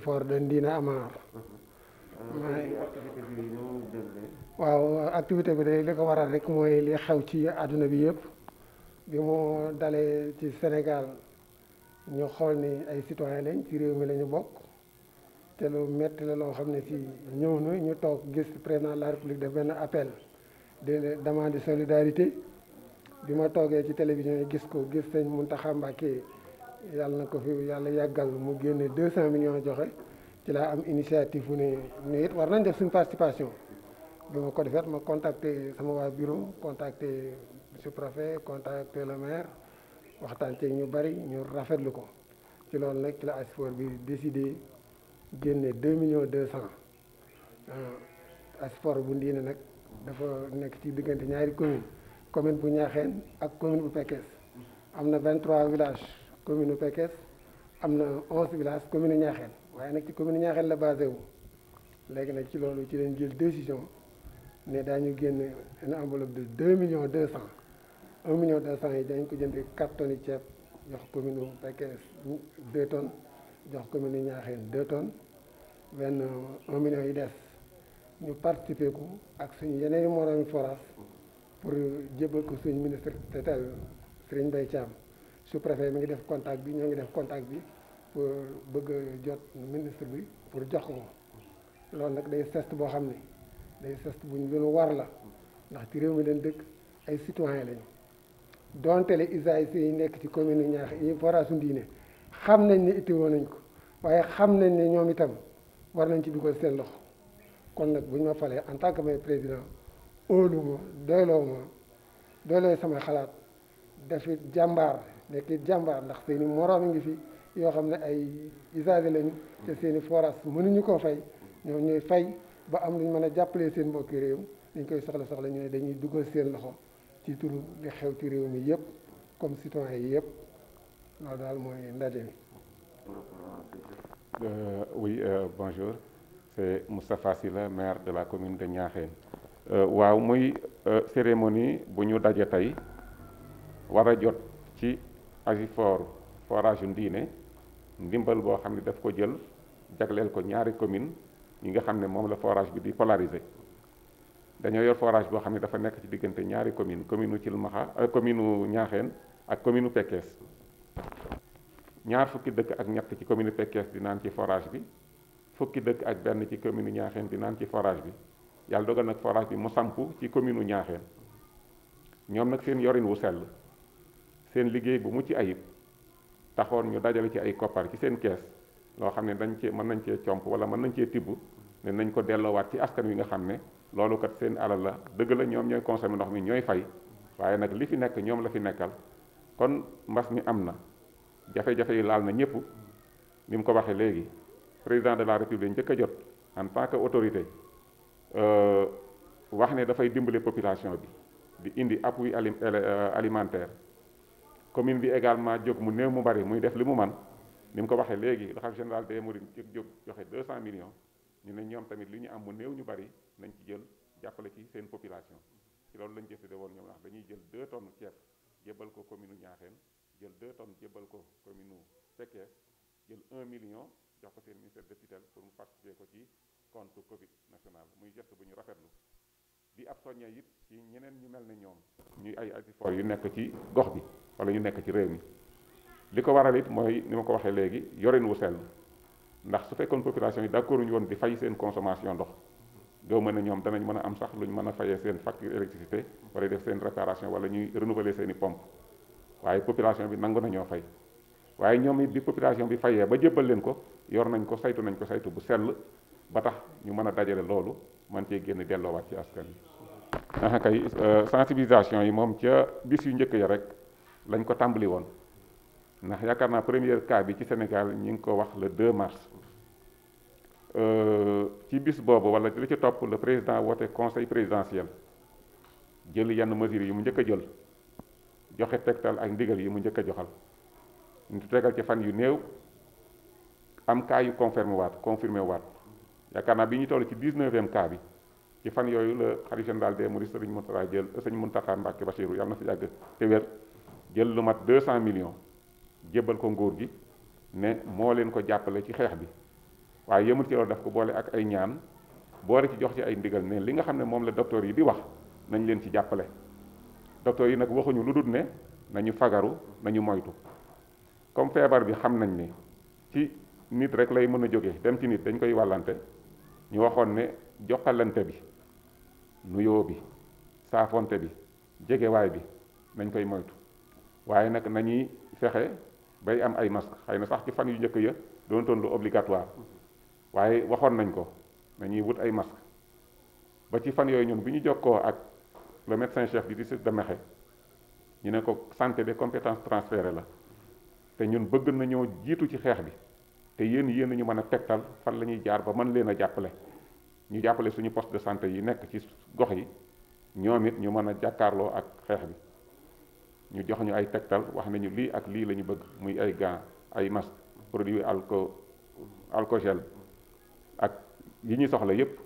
Asifor de Ndina Amar. waaw activité bi de li ko waral rek mooy li xew ci àdduna bi yëpp bi mu dalee ci Sénégal ñu xool ni ay citoyen lañ ci réew mi la ñu bokk te lu metti la loo xam ne si ñëw na ñu toog gis président de la République def benn appel de demande de solidarité bi ma toogee ci télévision yi gis ko gis sëñ Mountakha Mbacké yàlla na ko fi yàlla yàggal mu génne 200 millions joxe ci laa am initiative bu ne it war nañ def suñu participation bi ma ko defee ma contacté sama waa bureau contacté monsieur préfet contacté le maire waxtaan ci ñu bari ñu rafetlu ko ci loolu nag ci la Asifor bi décidé génne 2 millions 200 Asifor bu Ndiine nag dafa nekk ci diggante ñaari commune bu Niakhène ak commune bu Pekes am na 23 villages commune bu Pekes am na 11 villages commune Niakhène waaye nag ci commune Niakhène la basé wu léegi nag ci loolu ci leen jël décision ne daañu génne une enveloppe de 2 millions 200 1 million 200 yi dañ ko jëndee 4 tonnes yi ceeb jox commune bu Pekes 2 tonnes jox commune Niakhène 2 tonnes benn 1 million yi des ñu participer ko ak suñu yeneen moroomi forage pour jébal ko suñu ministre tutelle Serigne Mbaye Thiam sous-préfet mi ngi def contact bi ñoo ngi def contact bi pour bëgg a jot ministre bi pour jox ko loolu nag day geste boo xam ne day geste bu ñu leen war la ndax ci réew mi leen dëkk ay citoyen lañu donte le UAG yi nekk ci commune Niakhène yi forage su Ndiine xam nañ ne itteewoo nañ ko waaye xam nañ ne ñoom itam war nañ ci dugal seen loxo kon nag bu ñu ma falee en tant que may président óolu ma doyloo sama xalaat dafit jàmbaar nekk jàmbaar ndax seeni moroom ngi fi yoo xam ne ay usagers lañu te seeni forage mënuñu koo fay ñoom ñooy fay ba am luñ mën a jàppalee seen mbokki réew dañ koy soxla ñu ne dañuy dugal seen loxo ci turu li xew ci réew mi yëpp comme citoyen yi yëpp loolu daal mooy ndaje mi. Oui, bonjour, c'est Moustapha Sylla, maire de la commune de Niakhène. waaw muy cérémonie bu ñu daje tey war a jot ci Asifor forage Ndiine ndimbal boo xam ne daf ko jël jagleel ko ñaari commune yi nga xam ne moom la forage bi di polariser dañoo yor forage boo xam ne dafa nekk ci diggante ñaari commune u Thilmakha commune u Niakhène ak commune u Pekes ñaar fukki dëkk ak ñett ci commune Pekes di naan ci forage bi fukki dëkk ak benn ci commune Niakhène di naan ci forage bi yàlla dogal nag forage bi mu sampu ci commune u Niakhène ñoom nag seen yorin wu sell seen liggéey bu mucc ayib taxoon ñu dajale ci ay koppar ci seen kees loo xam ne mën nañ cee comp wala mën nañ cee tibb ne nañ ko delloowaat ci askan wi nga xam ne loolu kat seen alal la dëgg la ñoom ñooy consommer ndox mi ñooy fay waaye nag li fi nekk ñoom la fi nekkal kon mbas mi am na jafe-jafe yi laal na ñëpp ni mu ko waxee léegi président de la république njëkk a jot en tant que autorité wax ne dafay dimbale population bi di indi appui alimentaire commune bi également jóg mu néew mu bari muy def li mu man ni mu ko waxee léegi le khalife général des mourides jóg joxe 200 millions ñu ne ñoom tamit li ñu am mu néew ñu bari nañ ci jël jàppale ci seen population ci loolu lañ décidé woon ñoom ndax dañuy jël 2 tonnes ceeb jébbal ko commune Niakhène jël 2 tonnes jébbal ko commune Pekes jël 1 million jox ko seen ministère de tutelle pour mu participer ko ci compte Covid national muy geste bu ñu rafetlu di ab soññe it ci ñeneen ñu mel ne ñoom ñuy ay Asifor yu nekk ci gox bi wala ñu nekk ci réew mi li ko waral it mooy ni ma ko waxee léegi yorin wu sell ndax su fekkoon population yi d'accord ñu woon di fay seen consommation ndox doo mën a ñoom danañ mën a am sax luñ mën a fayee seen facture électricité wala def seen réparation wala ñuy renouveler seen i pompe waaye population bi nangu nañoo fay waaye ñoom it bi population bi fayee ba jébbal leen ko yor nañ ko saytu bu sell ba tax ñu mën a dajale loolu man cee génn delloowaat ci askan wi. ndax kay sensibilisation yi moom ca bis yu njëkk ya rek lañ ko tàmbali woon ndax yaakaar naa premier cas bi ci Sénégal ñi ngi ko wax le 2 mars ci bis boobu wala li ci topp le président woote conseil présidentiel jël yenn mesures yi mu njëkk a jël joxe tegtal ak ndigal yi mu njëkk a joxal ñu tegal ci fan yu néew am cas yu confirmé waat yaakaar naa bi ñu toll ci 19e cas bi ci fan yooyu la khalife général des mourides Sëriñ Mountakha Mbacké Bassirou yàlla na fi yàgg te wér jël lu mat 200 millions jébbal ko nguur gi ne moo leen ko jàppale ci xeex bi waaye yëmul ci loolu daf ko boole ak ay ñaan boole ci jox ci ay ndigal ne li nga xam ne moom la docteur yi di wax nañ leen ci jàppale. docteur yi nag waxuñu lu dul ne nañu fagaru nañu moytu comme feebar bi xam nañ ni ci nit rek lay mën a jóge dem ci nit dañ koy wàllante ñu waxoon ne joxalante bi nuyoo bi saafonte bi jegewaay bi nañ koy moytu waaye nag nañuy fexe bay am ay masque xëy na sax ci fan yu njëkk ya doon toon lu obligatoire waaye waxoon nañ ko nañuy wut ay masque ba ci fan yooyu ñun bi ñu jokkoo ak le médecin chef du district de Mékhé ñu ne ko santé de compétence transférée la te ñun bëgg nañoo jiitu ci xeex bi te yéen ñu mën a tegtal fan la ñuy jaar ba mën leen a jàppale ñu jàppale suñu poste de santé yi nekk ci gox yi ñoom it ñu mën a jàkkaarloo ak xeex bi ñu jox ñu ay tegtal wax nañu lii ak lii la ñu bëgg muy ay gants ay masque produit alcogel ak yi ñu soxla yépp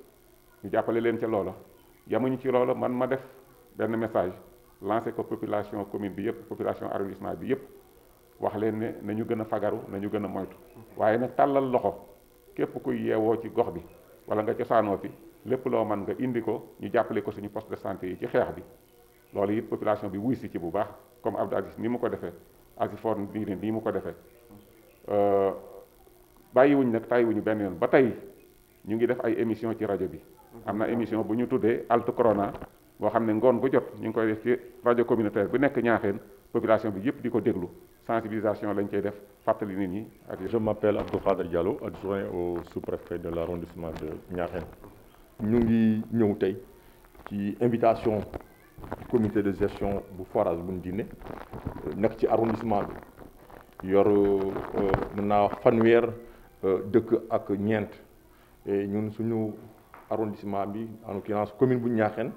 ñu jàppale leen ca loola yamuñu ci loola man ma def benn message lancé ko population commune bi yépp population arrondissement bi yépp wax leen ne nañu gën a fagaru nañu gën a moytu waaye nag tàllal loxo képp kuy yeewoo ci gox bi wala nga cosaanoo fi lépp loo mën nga indi ko ñu jàppale ko suñu poste de santé yi ci xeex bi loolu it population bi wuy si ci bu baax comme Abdou Aziz ni mu ko defee Asifor nii mu ko defee bàyyiwuñ nag tàyyiwuñu benn yoon ba tey ñu ngi def ay émission ci rajo bi am na émission bu ñu tuddee Altu Corona boo xam ne ngoon gu jot ñu ngi koy def ci rajo communautaire bu nekk Ñaaxeen population bi yëpp di ko déglu sensibilisation lañ koy def fàttali nit ñi ak. Je m'appelle Abdou Khader Diallo, adjoint au sous-préfet de l'arrondissement de Niakhène. ñu ngi ñëw tey ci invitation comité de gestion bu forage bu Ndine nekk ci arrondissement bi yor mën naa wax fanweer dëkk ak ñeent ñun suñu arrondissement bi en l'occurrence commune bu Niakhène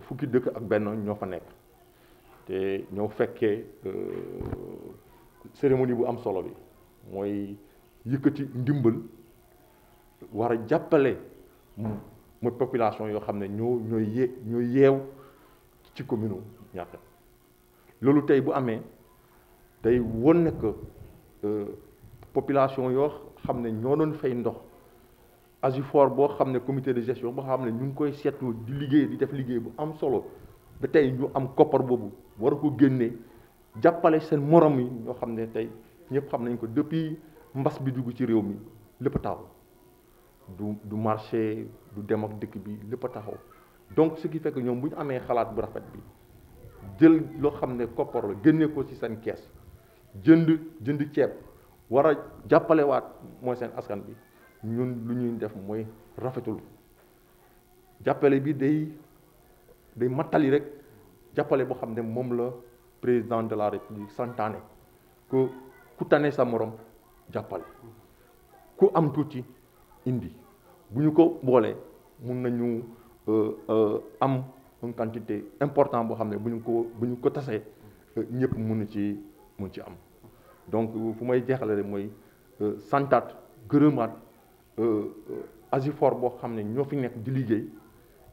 fukki dëkk ak benn ñoo fa nekk te ñoo fekkee cérémonie bu am solo bi mooy yëkkati ndimbal war a jàppale mooy population yoo xam ne ñooy yeew ci commune Niakhène loolu tey bu amee day won ne que population yoo xam ne ñoo doon fay ndox Asifor boo xam ne comité de gestion boo xam ne ñu ngi koy seetlu di liggéey di def liggéey bu am solo ba tey ñu am koppar boobu war a ko génnee jàppale seen morom yi ñoo xam ne tey ñëpp xam nañ ko depuis mbas bi dugg ci réew mi lépp taxaw du marché du dem ak dëkk bi lépp taxaw donc ce qui fait que ñoom bu ñu amee xalaat bu rafet bi jël loo xam ne koppar la génne ko ci seen kees jënd ceeb war a jàppalewaat mooy seen askan bi ñun lu ñuy def mooy rafetul jàppale bi day mattali rek jàppale boo xam ne moom la président de la république santaane que ku tane sa morom jàppale ku am tuuti indi bu ñu ko boolee mun nañu am une quantité important boo xam ne bu ñu ko tasee ñëpp mun ci am donc fu may jeexale rek mooy santaat gërëmaat Asifor boo xam ne ñoo fi nekk di liggéey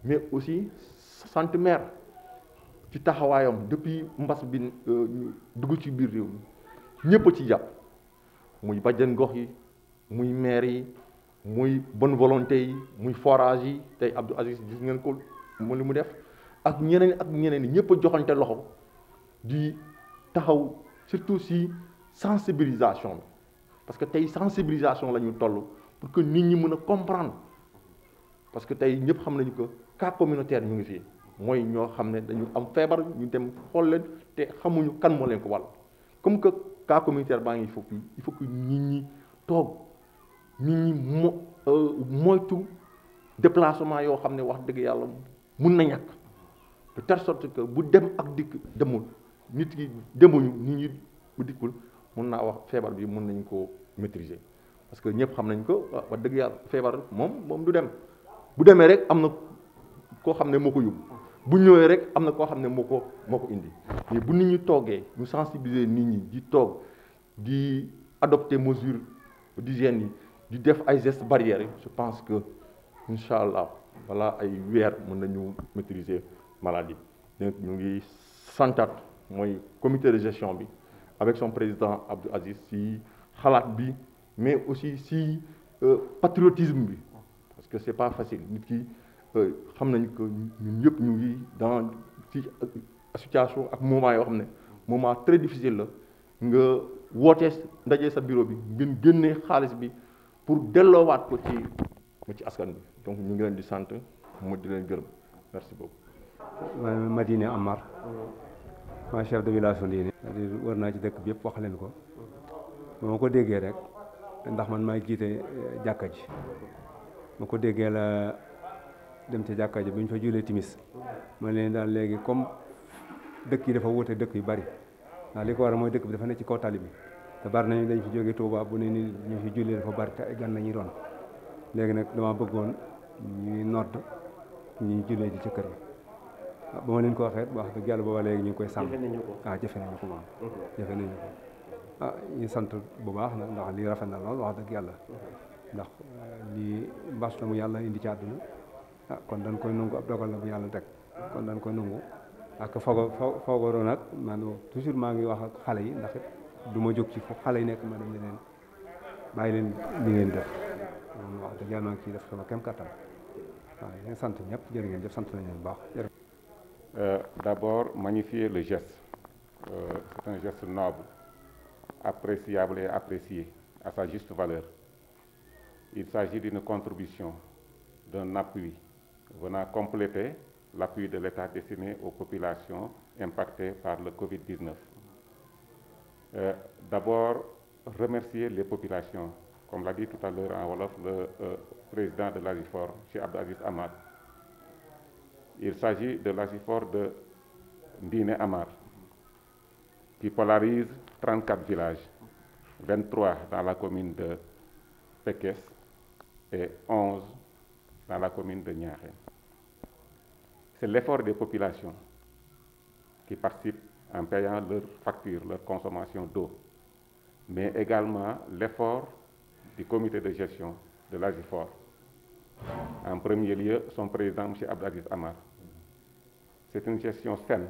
mais aussi sant maire ci taxawaayam depuis mbas bi dugg ci biir réew mi ñëpp a ci jàpp muy bajjan gox yi muy maire yi muy bonne volonté yi muy forage yi tey Abdou Aziz gis ngeen ko mu li mu def ak ñeneen yi ñëpp a joxante loxo di taxaw surtout si sensibilisation bi parce que tey sensibilisation la ñu toll pour que nit ñi mën a comprendre parce que tey ñëpp xam nañu que cas communautaire ñu ngi fii mooy ñoo xam ne dañu am feebar ñu dem xool leen te xamuñu kan moo leen ko wàll comme que cas communautaire baa ngi il faut que nit ñi toog nit ñi moytu déplacement yoo xam ne wax dëgg yàlla mun na ñàkk de telle sorte que bu dem ak dikk demul nit yi demuñu nit ñi bu dikkul mun naa wax feebar bi mun nañ ko maîtriser parce que ñëpp xam nañ ko wax dëgg yàlla feebar moom du dem bu demee rek am na koo xam ne moo ko yóbbu bu ñëwee rek am na koo xam ne moo ko indi mais bu nit ñi toogee ñu sensibiliser nit ñi di toog di adopter mesures d'hygiène yi di def ay gestes barrières je pense que incha allah voilà ay weer mën nañu maîtriser maladie donc ñu ngi santaat mooy comité de gestion bi avec son président Abdou Aziz si xalaat bi mais aussi si patriotisme bi parce que c'est pas facile nit ki xam nañ que ñun ñëpp ñu ngi dans ci situation ak moment yoo xam ne moment très difficile la nga wootee ndaje sa bureau bi ngeen génnee xaalis bi pour delloowaat ko ci askan bi donc ñu ngi leen di sant mu di leen gërëm merci beaucoup. Madine Amar ma chef de village Ndiéné war naa ci dëkk bi yëpp wax leen ko ba ma ko déggee rek ndax man maay jiite jàkka ji ma ko déggee la dem ci jàkka ji bu ñu fa julee timis ma leen daal léegi comme dëkk yi dafa wuute dëkk yu bari ndax li ko war a mooy dëkk bi dafa nekk ci kaw tali bi te bari nañu dañ fi jógee Touba bu ne ni ñu fi jullee dafa bari te ay gan nañuy doon léegi nag dama bëggoon ñuy nodd ñuy jullee ji ci kër gi ba ma leen ko waxee wax dëgg yàlla booba léegi ñu ngi koy sàmm jëfe nañu ko moom jëfe nañu ko ñu sant bu baax nag ndax lii rafet na lool wax dëgg yàlla ndax lii mbas la mu yàlla indi ci àdduna kon dañ koy nangu ab dogal la bu yàlla teg kon dañ koy nangu ak foogoro nag man toujours maa ngi wax ak xale yi ndax du ma jóg ci fu xale yi nekk ma dem leen bàyyi leen li ngeen def moom wax dëgg yàlla maa ngi ciy def sama kem kattan waaw yéen sant ñëpp jërë ngeen jëf sant nañ leen bu baax. D'abord, magnifier le geste. C'est un geste noble, appréciable et apprécié à sa juste valeur. Il s'agit d'une contribution, d'un appui venant compléter l'appui de l'État destiné aux populations impactées par le Covid-19. D'abord, remercier les populations. Comme l'a dit tout à l'heure en Wolof le président de l'AGIFOR, M. Abdou Aziz Ahmad. Il s'agit de l'AGIFOR de Ndiéné Amar, qui polarise 34 villages, 23 dans la commune de Pekes et 11 dans la commune de Niakhène. C'est l'effort des populations qui participent en payant leurs factures, leur consommation d'eau, mais également l'effort du comité de gestion de l'AGIFOR. En premier lieu, son président, M. Abdou Aziz Ahmad. C'est une gestion saine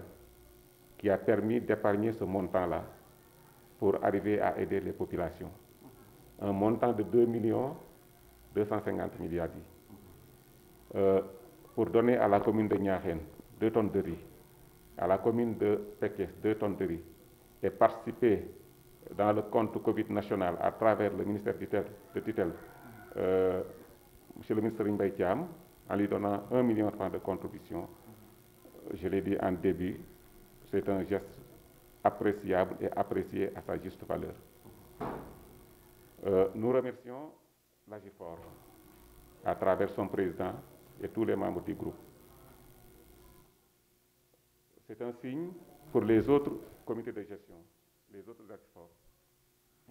qui a permis d'épargner ce montant-là pour arriver à aider les populations. Un montant de 2 250 milliards. Pour donner à la commune de Niakhène 2 tonnes de riz, à la commune de Pekes 2 tonnes de riz, et participer dans le compte Covid national à travers le ministère de tutelle, Monsieur le ministre Mbaye Thiam, en lui donnant 1 million de francs de contribution. Je l'ai dit en début, c'est un geste appréciable et apprécié à sa juste valeur. Nous remercions l'AGIFOR à travers son président et tous les membres du groupe. C'est un signe pour les autres comités de gestion, les autres AGIFOR.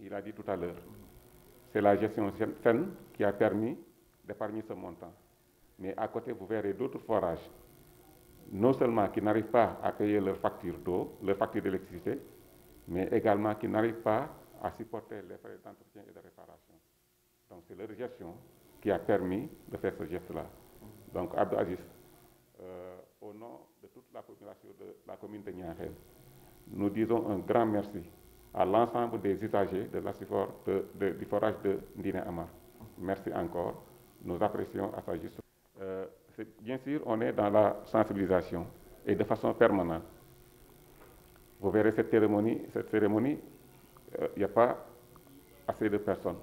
Il a dit tout à l'heure, c'est la gestion saine qui a permis d'épargner ce montant. Mais à côté, vous verrez d'autres forages, non seulement qui n'arrivent pas à payer leurs factures d'eau, leurs factures d'électricité, mais également qui n'arrivent pas à supporter les frais d'entretien et de réparation. Donc c'est leur gestion qui a permis de faire ce geste-là. Donc Abdou Aziz, au nom de toute la population de la commune de Niakhène, nous disons un grand merci à l'ensemble des usagers de l'AGIFOR du forage de Ndiéné Amar. Merci encore. Nous apprécions à sa juste. Bien sûr, on est dans la sensibilisation et de façon permanente. Vous verrez cette cérémonie, il n'y a pas assez de personnes.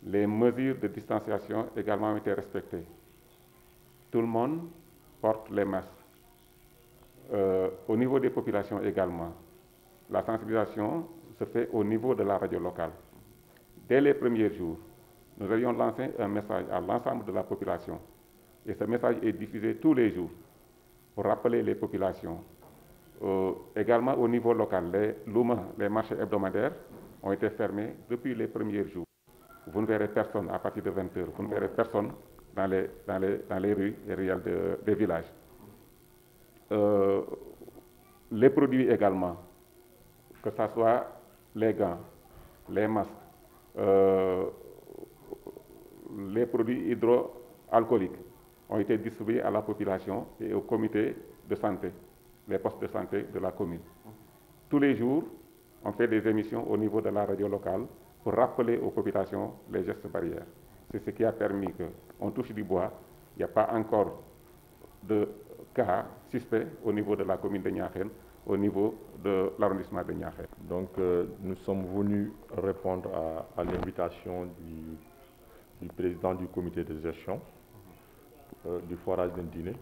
Les mesures de distanciation également ont été respectées. Tout le monde porte les masques. Au niveau des populations également, la sensibilisation se fait au niveau de la radio locale. Dès les premiers jours, nous avions lancé un message à l'ensemble de la population. Et ce message est diffusé tous les jours pour rappeler les populations. Également au niveau local, les Louma, les marchés hebdomadaires, ont été fermés depuis les premiers jours. Vous ne verrez personne à partir de 20 h, vous ne verrez personne dans les rues et ruelles des villages. Les produits également, que ce soit les gants, les masques, les produits hydroalcooliques ont été distribués à la population et au comité de santé, les postes de santé de la commune. Tous les jours, on fait des émissions au niveau de la radio locale pour rappeler aux populations les gestes barrières. C'est ce qui a permis qu'on touche du bois. Il n'y a pas encore de cas suspects au niveau de la commune de Niakhène, au niveau de l'arrondissement de Niakhène. Donc nous sommes venus répondre à l'invitation du président du comité de gestion du forage d'un dîner,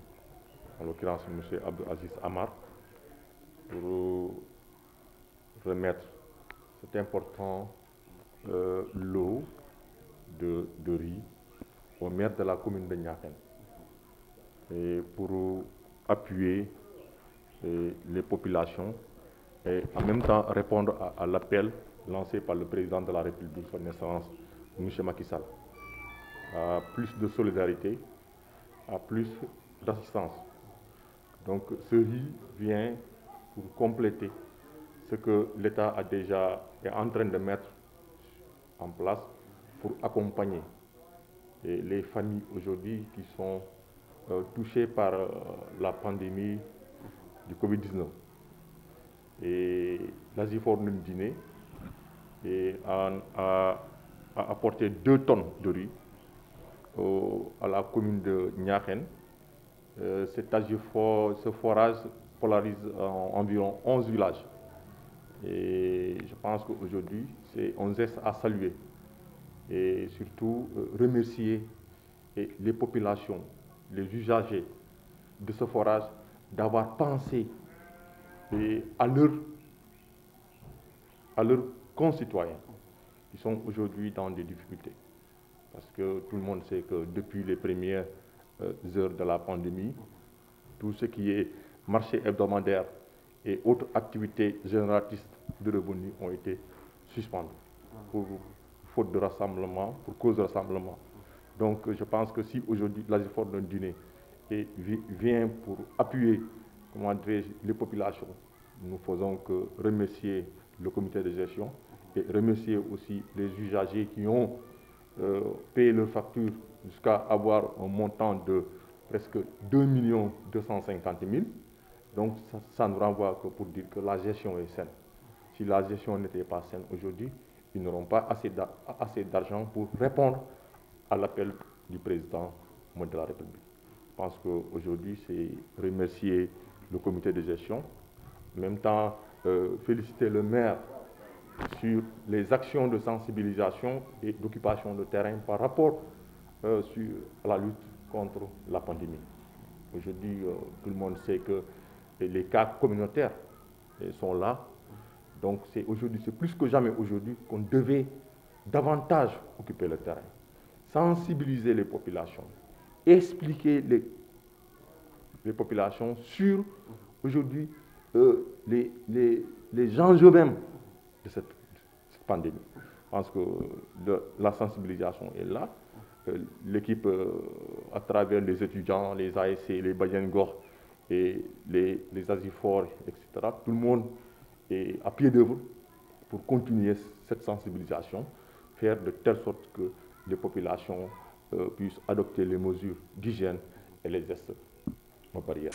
en l'occurrence M. Abdou Aziz Amar, pour remettre cet important lot de riz au maire de la commune de Niakhène et pour appuyer les populations et en même temps répondre à l'appel lancé par le président de la République, son Excellence M. Macky Sall, à plus de solidarité, à plus d'assistance. Donc ce riz vient pour compléter ce que l'État est en train de mettre en place pour accompagner les familles aujourd'hui qui sont touchées par la pandémie du Covid-19. Et l'Asifor Ndine a apporté 2 tonnes de riz à la commune de Niakhène. Ce forage polarise environ 11 villages. Et je pense qu'aujourd'hui, c'est un geste à saluer et surtout remercier les populations, les usagers de ce forage d'avoir pensé à leurs concitoyens qui sont aujourd'hui dans des difficultés. Parce que tout le monde sait que depuis les premières heures de la pandémie, tout ce qui est marché hebdomadaire et autres activités génératrices de revenus ont été suspendus pour faute de rassemblement, pour cause de rassemblement. Donc je pense que si aujourd'hui l'Asifor d'un dîner vient pour appuyer les populations, nous faisons que remercier le comité de gestion et remercier aussi les usagers qui ont payé leurs factures jusqu'à avoir un montant de presque 2 250 000. Donc ça nous renvoie que pour dire que la gestion est saine. Si la gestion n'était pas saine aujourd'hui, ils n'auront pas assez d'argent pour répondre à l'appel du président de la République. Je pense qu'aujourd'hui, c'est remercier le comité de gestion, en même temps féliciter le maire sur les actions de sensibilisation et d'occupation de terrain par rapport à la lutte contre la pandémie. Aujourd'hui, tout le monde sait que les cas communautaires sont là. Donc c'est plus que jamais aujourd'hui qu'on devait davantage occuper le terrain, sensibiliser les populations, expliquer les populations sur aujourd'hui les enjeux même de cette pandémie. Je pense que la sensibilisation est là. L'équipe, à travers les étudiants, les ASC, les Badiengor et les Asifor, etc., tout le monde est à pied d'œuvre pour continuer cette sensibilisation, faire de telle sorte que les populations puissent adopter les mesures d'hygiène et les gestes barrières.